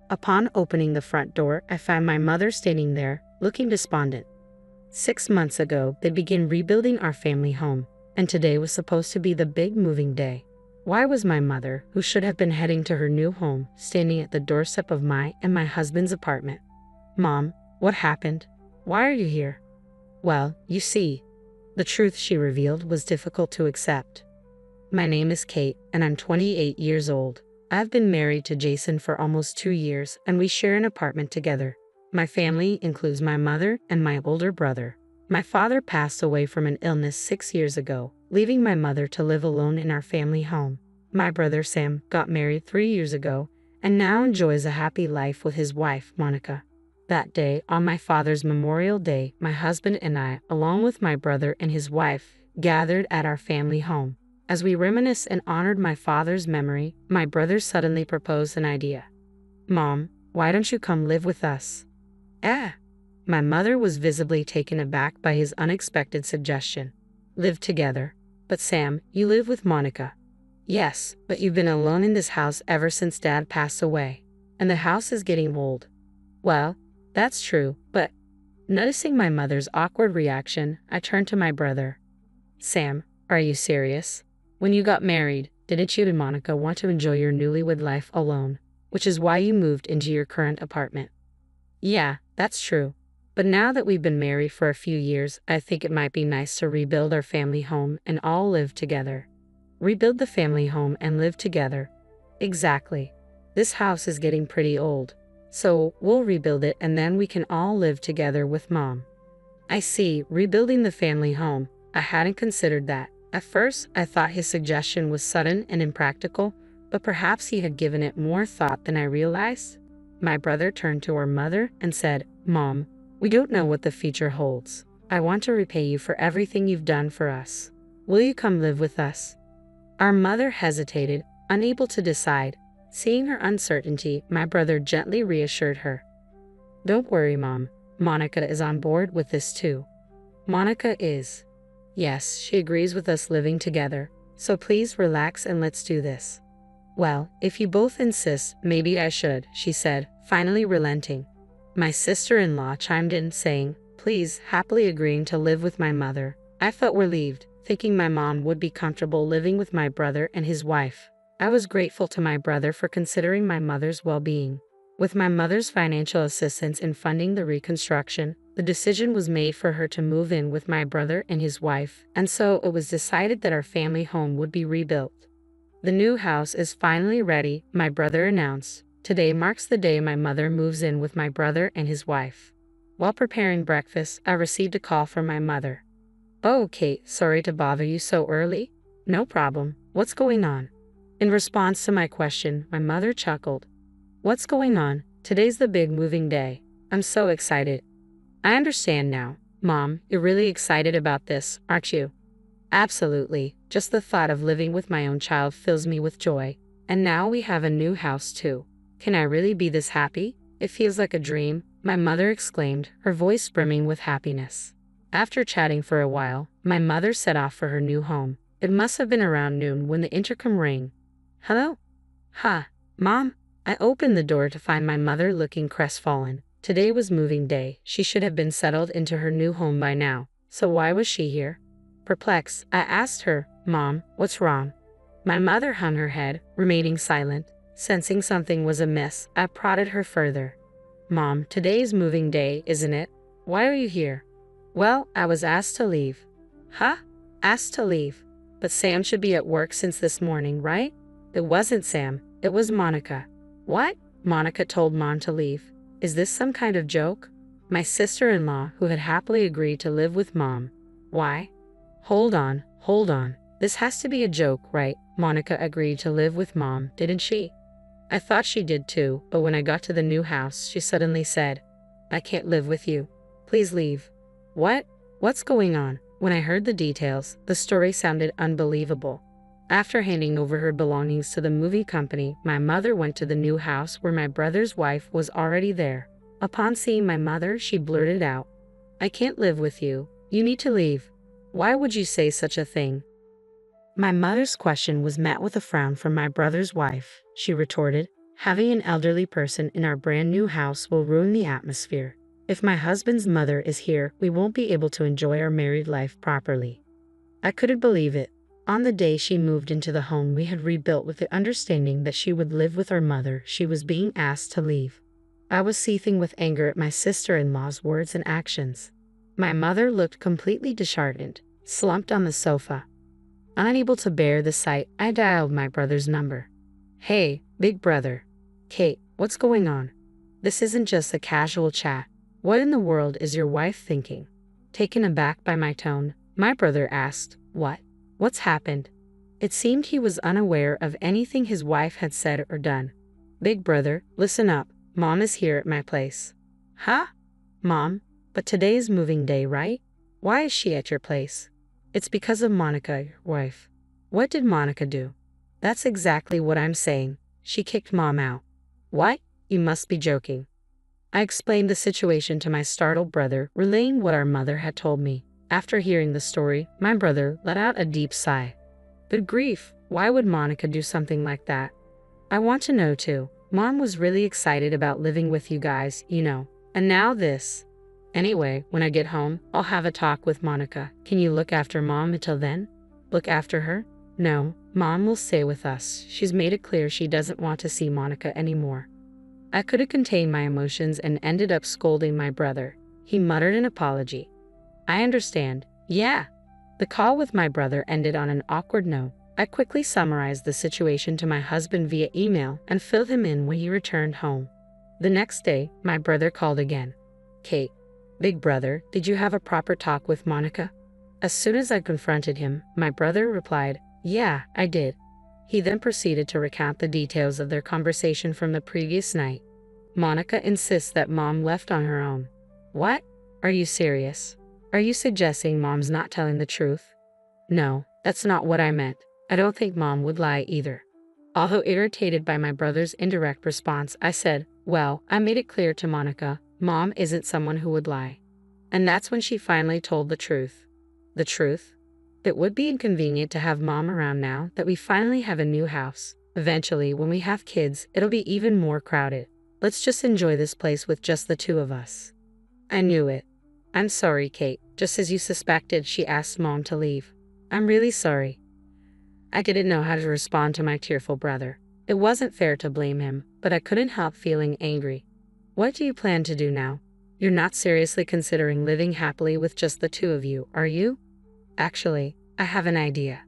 Upon opening the front door, I found my mother standing there, looking despondent. 6 months ago, they began rebuilding our family home, and today was supposed to be the big moving day. Why was my mother, who should have been heading to her new home, standing at the doorstep of my and my husband's apartment? Mom, what happened? Why are you here? Well, you see, the truth she revealed was difficult to accept. My name is Kate, and I'm 28 years old. I've been married to Jason for almost 2 years, and we share an apartment together. My family includes my mother and my older brother. My father passed away from an illness 6 years ago, leaving my mother to live alone in our family home. My brother Sam got married 3 years ago and now enjoys a happy life with his wife, Monica. That day, on my father's Memorial Day, my husband and I, along with my brother and his wife, gathered at our family home. As we reminisced and honored my father's memory, my brother suddenly proposed an idea. Mom, why don't you come live with us? My mother was visibly taken aback by his unexpected suggestion. Live together? But Sam, you live with Monica. Yes, but you've been alone in this house ever since Dad passed away. And the house is getting old. Well, that's true, but... Noticing my mother's awkward reaction, I turned to my brother. Sam, are you serious? When you got married, didn't you and Monica want to enjoy your newlywed life alone, which is why you moved into your current apartment? Yeah, that's true. But now that we've been married for a few years, I think it might be nice to rebuild our family home and all live together. Rebuild the family home and live together. Exactly. This house is getting pretty old. So we'll rebuild it and then we can all live together with Mom. I see, rebuilding the family home. I hadn't considered that. At first, I thought his suggestion was sudden and impractical, but perhaps he had given it more thought than I realized. My brother turned to our mother and said, Mom, we don't know what the future holds. I want to repay you for everything you've done for us. Will you come live with us? Our mother hesitated, unable to decide. Seeing her uncertainty, my brother gently reassured her. Don't worry, Mom. Monica is on board with this too. Monica is. Yes, she agrees with us living together. So please relax and let's do this. Well, if you both insist, maybe I should, she said, finally relenting. My sister-in-law chimed in, saying, please, happily agreeing to live with my mother. I felt relieved, thinking my mom would be comfortable living with my brother and his wife. I was grateful to my brother for considering my mother's well-being. With my mother's financial assistance in funding the reconstruction, the decision was made for her to move in with my brother and his wife, and so it was decided that our family home would be rebuilt. The new house is finally ready, my brother announced. Today marks the day my mother moves in with my brother and his wife. While preparing breakfast, I received a call from my mother. Oh, Kate, sorry to bother you so early. No problem. What's going on? In response to my question, my mother chuckled. What's going on? Today's the big moving day. I'm so excited. I understand now. Mom, you're really excited about this, aren't you? Absolutely. Just the thought of living with my own child fills me with joy. And now we have a new house too. Can I really be this happy? It feels like a dream, my mother exclaimed, her voice brimming with happiness. After chatting for a while, my mother set off for her new home. It must have been around noon when the intercom rang. Hello? Mom? I opened the door to find my mother looking crestfallen. Today was moving day. She should have been settled into her new home by now. So why was she here? Perplexed, I asked her, Mom, what's wrong? My mother hung her head, remaining silent. Sensing something was amiss, I prodded her further. Mom, today's moving day, isn't it? Why are you here? Well, I was asked to leave. Asked to leave? But Sam should be at work since this morning, right? It wasn't Sam, it was Monica. What? Monica told Mom to leave. Is this some kind of joke? My sister-in-law, who had happily agreed to live with Mom. Why? Hold on. This has to be a joke, right? Monica agreed to live with Mom, didn't she? I thought she did too, but when I got to the new house, she suddenly said, I can't live with you. Please leave. What? What's going on? When I heard the details, the story sounded unbelievable. After handing over her belongings to the movie company, my mother went to the new house where my brother's wife was already there. Upon seeing my mother, she blurted out, I can't live with you. You need to leave. Why would you say such a thing? My mother's question was met with a frown from my brother's wife. She retorted, Having an elderly person in our brand new house will ruin the atmosphere. If my husband's mother is here, we won't be able to enjoy our married life properly. I couldn't believe it. On the day she moved into the home we had rebuilt with the understanding that she would live with our mother, she was being asked to leave. I was seething with anger at my sister-in-law's words and actions. My mother looked completely disheartened, slumped on the sofa. Unable to bear the sight, I dialed my brother's number. "Hey, big brother." "Kate, what's going on? This isn't just a casual chat. What in the world is your wife thinking?" Taken aback by my tone, my brother asked, What's happened?" It seemed he was unaware of anything his wife had said or done. "Big brother, listen up. Mom is here at my place." "Huh? Mom? But today is moving day, right? Why is she at your place?" "It's because of Monica, your wife." "What did Monica do?" "That's exactly what I'm saying. She kicked Mom out." "What? You must be joking." I explained the situation to my startled brother, relaying what our mother had told me. After hearing the story, my brother let out a deep sigh. "Good grief, why would Monica do something like that?" "I want to know too. Mom was really excited about living with you guys, you know. And now this. Anyway, when I get home, I'll have a talk with Monica. Can you look after Mom until then?" "Look after her?" "No, Mom will stay with us. She's made it clear she doesn't want to see Monica anymore." I couldn't contain my emotions and ended up scolding my brother. He muttered an apology. "I understand. Yeah." The call with my brother ended on an awkward note. I quickly summarized the situation to my husband via email and filled him in when he returned home. The next day, my brother called again. "Kate, big brother, did you have a proper talk with Monica?" As soon as I confronted him, my brother replied, "Yeah, I did." He then proceeded to recount the details of their conversation from the previous night. "Monica insists that Mom left on her own." "What? Are you serious? Are you suggesting Mom's not telling the truth?" "No, that's not what I meant. I don't think Mom would lie either." Although irritated by my brother's indirect response, I said, "Well, I made it clear to Monica, Mom isn't someone who would lie." And that's when she finally told the truth. The truth? It would be inconvenient to have Mom around now that we finally have a new house. Eventually, when we have kids, it'll be even more crowded. Let's just enjoy this place with just the two of us. I knew it. "I'm sorry, Kate. Just as you suspected, she asked Mom to leave." "I'm really sorry." I didn't know how to respond to my tearful brother. It wasn't fair to blame him, but I couldn't help feeling angry. "What do you plan to do now? You're not seriously considering living happily with just the two of you, are you?" "Actually, I have an idea."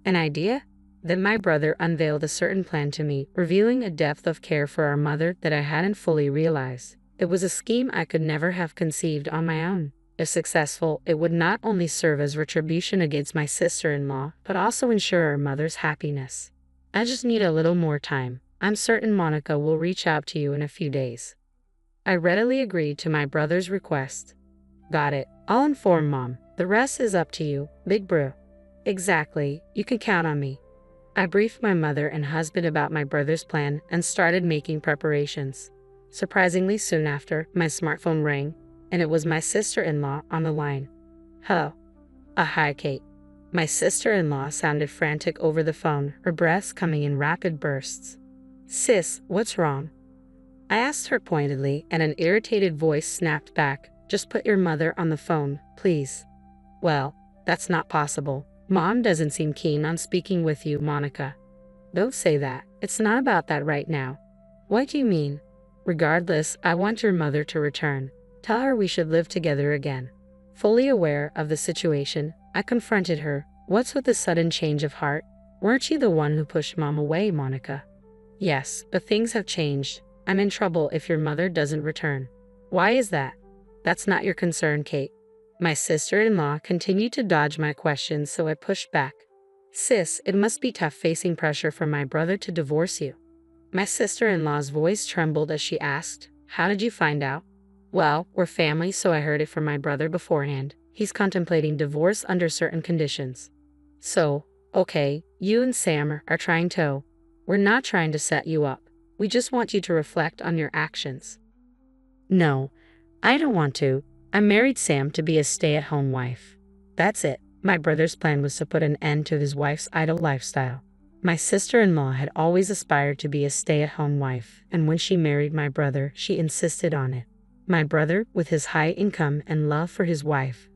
"An idea?" Then my brother unveiled a certain plan to me, revealing a depth of care for our mother that I hadn't fully realized. It was a scheme I could never have conceived on my own. If successful, it would not only serve as retribution against my sister-in-law, but also ensure our mother's happiness. "I just need a little more time. I'm certain Monica will reach out to you in a few days." I readily agreed to my brother's request. "Got it. I'll inform Mom. The rest is up to you, big bro." "Exactly. You can count on me." I briefed my mother and husband about my brother's plan and started making preparations. Surprisingly soon after, my smartphone rang, and it was my sister-in-law on the line. "Hello." Hi, Kate." My sister-in-law sounded frantic over the phone, her breaths coming in rapid bursts. "Sis, what's wrong?" I asked her pointedly, and an irritated voice snapped back, "Just put your mother on the phone, please." "Well, that's not possible. Mom doesn't seem keen on speaking with you, Monica." "Don't say that. It's not about that right now." "What do you mean?" "Regardless, I want your mother to return. Tell her we should live together again." Fully aware of the situation, I confronted her. "What's with the sudden change of heart? Weren't you the one who pushed Mom away, Monica?" "Yes, but things have changed. I'm in trouble if your mother doesn't return." "Why is that?" "That's not your concern, Kate." My sister-in-law continued to dodge my questions, so I pushed back. "Sis, it must be tough facing pressure from my brother to divorce you." My sister-in-law's voice trembled as she asked, "How did you find out?" "Well, we're family, so I heard it from my brother beforehand. He's contemplating divorce under certain conditions." "So, okay, you and Sam are trying to..." "We're not trying to set you up. We just want you to reflect on your actions." "No, I don't want to. I married Sam to be a stay-at-home wife. That's it." My brother's plan was to put an end to his wife's idle lifestyle. My sister-in-law had always aspired to be a stay-at-home wife, and when she married my brother, she insisted on it. My brother, with his high income and love for his wife,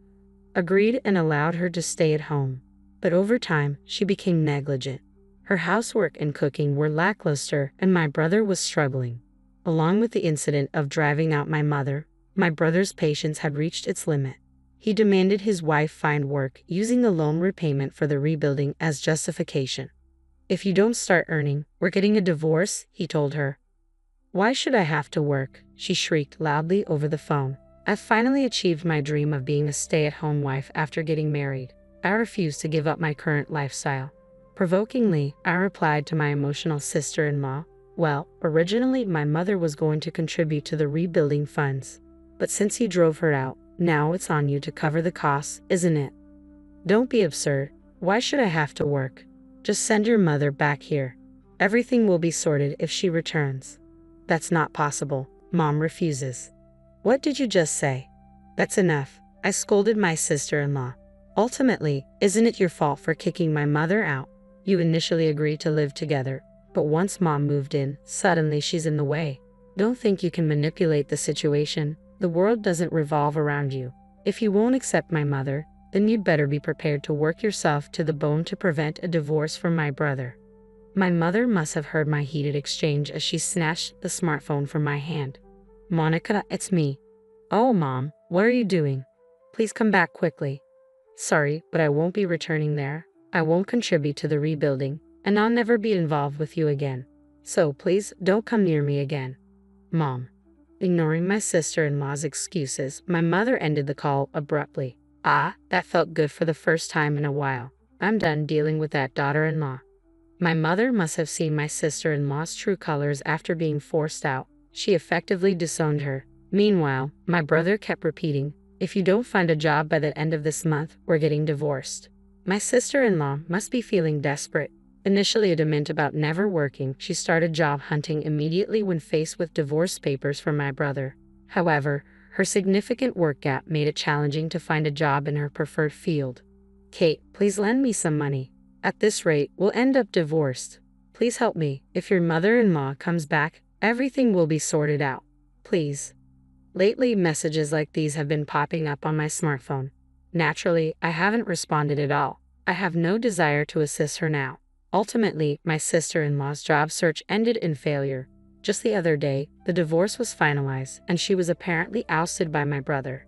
agreed and allowed her to stay at home. But over time, she became negligent. Her housework and cooking were lackluster, and my brother was struggling. Along with the incident of driving out my mother, my brother's patience had reached its limit. He demanded his wife find work, using the loan repayment for the rebuilding as justification. "If you don't start earning, we're getting a divorce," he told her. "Why should I have to work?" she shrieked loudly over the phone. "I finally achieved my dream of being a stay-at-home wife after getting married. I refuse to give up my current lifestyle." Provokingly, I replied to my emotional sister-in-law, "Well, originally my mother was going to contribute to the rebuilding funds. But since you drove her out, now it's on you to cover the costs, isn't it? Don't be absurd. Why should I have to work? Just send your mother back here. Everything will be sorted if she returns." "That's not possible. Mom refuses." "What did you just say?" "That's enough," I scolded my sister-in-law. "Ultimately, isn't it your fault for kicking my mother out? You initially agreed to live together, but once Mom moved in, suddenly she's in the way. Don't think you can manipulate the situation. The world doesn't revolve around you. If you won't accept my mother, then you'd better be prepared to work yourself to the bone to prevent a divorce from my brother." My mother must have heard my heated exchange as she snatched the smartphone from my hand. "Monica, it's me." "Oh, Mom, what are you doing? Please come back quickly." "Sorry, but I won't be returning there. I won't contribute to the rebuilding, and I'll never be involved with you again. So please don't come near me again." "Mom." Ignoring my sister-in-law's excuses, my mother ended the call abruptly. That felt good for the first time in a while. I'm done dealing with that daughter-in-law. My mother must have seen my sister-in-law's true colors after being forced out. She effectively disowned her. Meanwhile, my brother kept repeating, "If you don't find a job by the end of this month, we're getting divorced." My sister-in-law must be feeling desperate. Initially adamant about never working, she started job hunting immediately when faced with divorce papers from my brother. However, her significant work gap made it challenging to find a job in her preferred field. "Kate, please lend me some money. At this rate, we'll end up divorced. Please help me. If your mother-in-law comes back, everything will be sorted out. Please." Lately, messages like these have been popping up on my smartphone. Naturally, I haven't responded at all. I have no desire to assist her now. Ultimately, my sister-in-law's job search ended in failure. Just the other day, the divorce was finalized, and she was apparently ousted by my brother.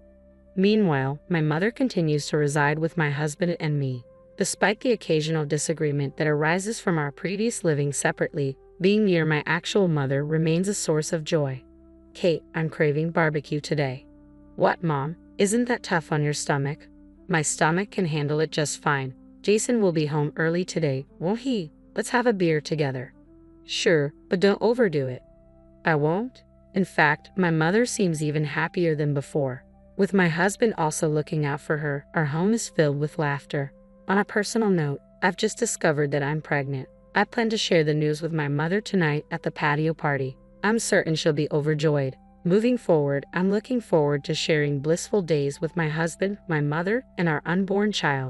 Meanwhile, my mother continues to reside with my husband and me. Despite the occasional disagreement that arises from our previous living separately, being near my actual mother remains a source of joy. "Kate, I'm craving barbecue today." "What, Mom? Isn't that tough on your stomach?" "My stomach can handle it just fine. Jason will be home early today, won't he? Let's have a beer together." "Sure, but don't overdo it." "I won't." In fact, my mother seems even happier than before. With my husband also looking out for her, our home is filled with laughter. On a personal note, I've just discovered that I'm pregnant. I plan to share the news with my mother tonight at the patio party. I'm certain she'll be overjoyed. Moving forward, I'm looking forward to sharing blissful days with my husband, my mother, and our unborn child.